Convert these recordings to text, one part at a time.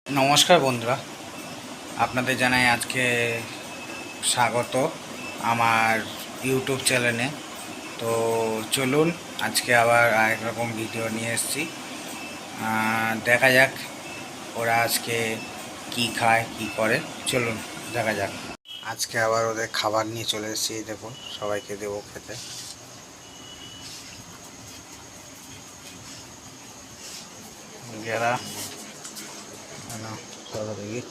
নমস্কার বন্ধুরা, আপনাদের জানাই আজকে স্বাগত আমার ইউটিউব চ্যানেলে। তো চলুন আজকে আবার আরেক রকম ভিডিও নিয়ে এসেছি। দেখা যাক ওরা আজকে কি খায় কি করে, চলুন দেখা যাক। আজকে আবার ওদের খাবার নিয়ে চলে এসেছি, দেখুন সবাইকে দেবো খেতে। গেরা দেখি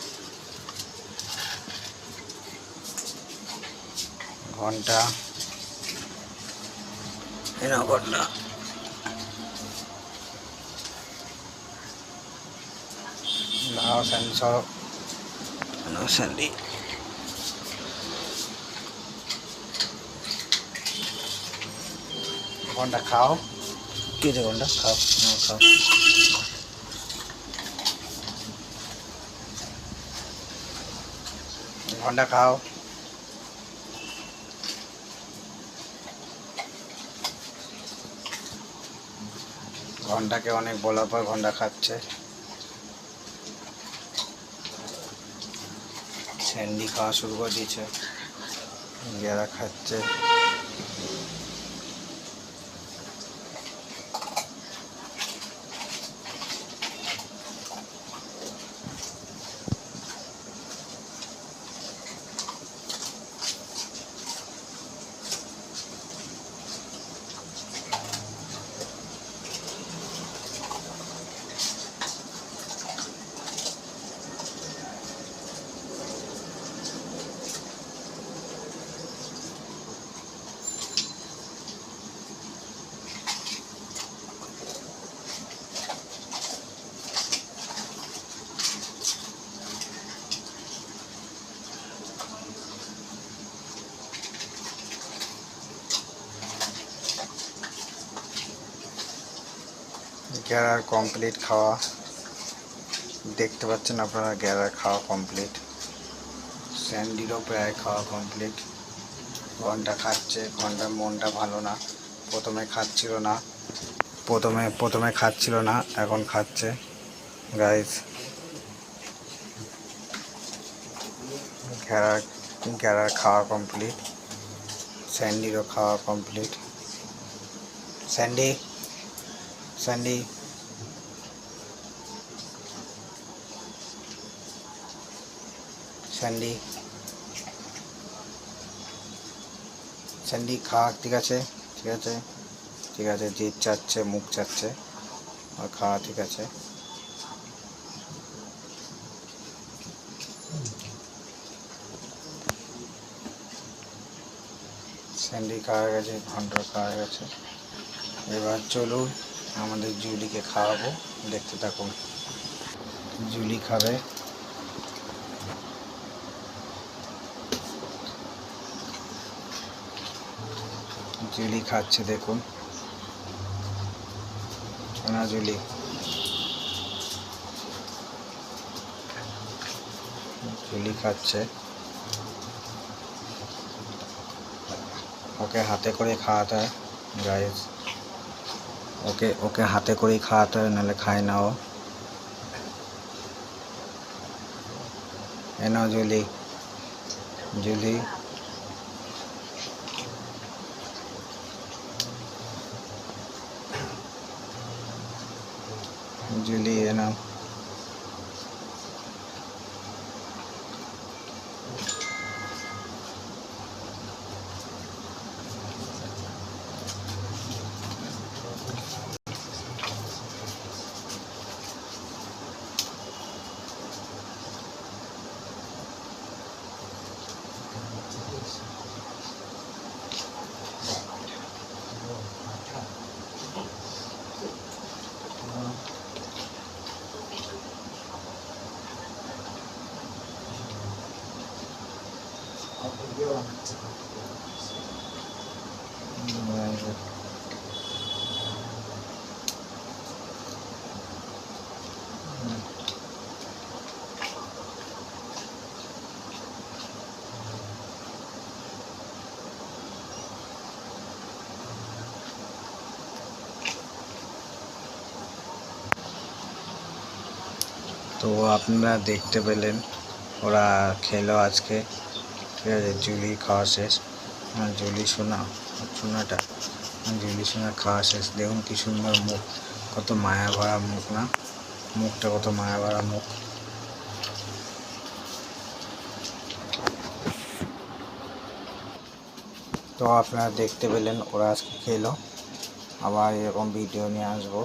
ঘন্টা ঘন্টা লাও স্যান্ডি সব স্যান্ডি ঘন্টা খাও, কি আছে ঘন্টা খাও, খাও ঘন্টা খাও। ঘন্টাকে অনেক বলার পর ঘন্টা খাচ্ছে। স্যান্ডি খাওয়া শুরু করে দিয়েছে, গেরা খাচ্ছে। গ্যারার কমপ্লিট খাওয়া, দেখতে পাচ্ছেন আপনারা, গ্যারার খাওয়া কমপ্লিট। স্যান্ডিরও প্রায় খাওয়া কমপ্লিট। ঘন্টা খাচ্ছে, ঘন্টার মনটা ভালো না, প্রথমে খাচ্ছিল না, প্রথমে খাচ্ছিল না, এখন খাচ্ছে গাইস। গ্যারার খাওয়া কমপ্লিট, স্যান্ডিরও খাওয়া complete. Sandy Sandy Sandy Sandy খাওয়া, ঠিক আছে ঠিক আছে ঠিক আছে, জিভ চাচ্ছে, মুখ চাচ্ছে, আর খাওয়া ঠিক আছে। স্যান্ডি খাওয়া গেছে, ঘন্টা খাওয়া গেছে। এবার চলুন আমাদের জুলিকে খাওয়াবো, দেখতে থাকুন। জুলি খাবে, জুলি খাচ্ছে, দেখুন না জুলি, জুলি খাচ্ছে। ওকে হাতে করে খাওয়াতে হয় গাইস, ওকে হাতে করেই খাওয়াতে হয়, নাহলে খায় না ও। এ নাও জুলি, জুলি জুলি এ নাও। তো তো আপনারা দেখতে পেলেন ওরা খেলো আজকে, ঠিক আছে। জুলি খাওয়া শেষ, জুলি সোনাটা জুলি সোনা খাওয়া শেষ। দেখুন কি সুন্দর মুখ, কত মায়া ভরা মুখ না, মুখটা কত মায়া ভরা মুখ। তো আপনারা দেখতে পেলেন ওরা আজকে খেলো, আবার এরকম ভিডিও নিয়ে আসবো।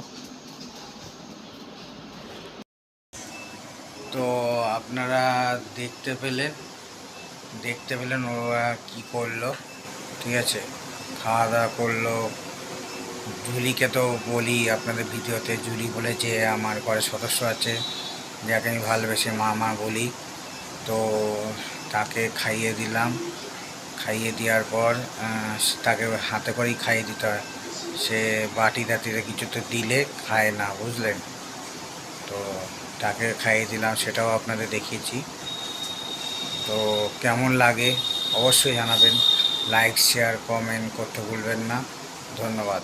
তো আপনারা দেখতে পেলেন ওরা কি করলো, ঠিক আছে। খাওয়া দাওয়া করলো। জুলিকে তো বলি আপনাদের ভিডিওতে, জুলি বলে যে আমার ঘরের সদস্য আছে যাকে আমি ভালোবেসে মা মা বলি, তো তাকে খাইয়ে দিলাম। খাইয়ে দেওয়ার পর তাকে হাতে করেই খাইয়ে দিতে হয়, সে বাটি টাটিতে কিছু তো দিলে খায় না, বুঝলেন। তো তাকে খাইয়ে দিলাম, সেটাও আপনাদের দেখিয়েছি। তো কেমন লাগে অবশ্যই জানাবেন, লাইক শেয়ার কমেন্ট করতে ভুলবেন না। ধন্যবাদ।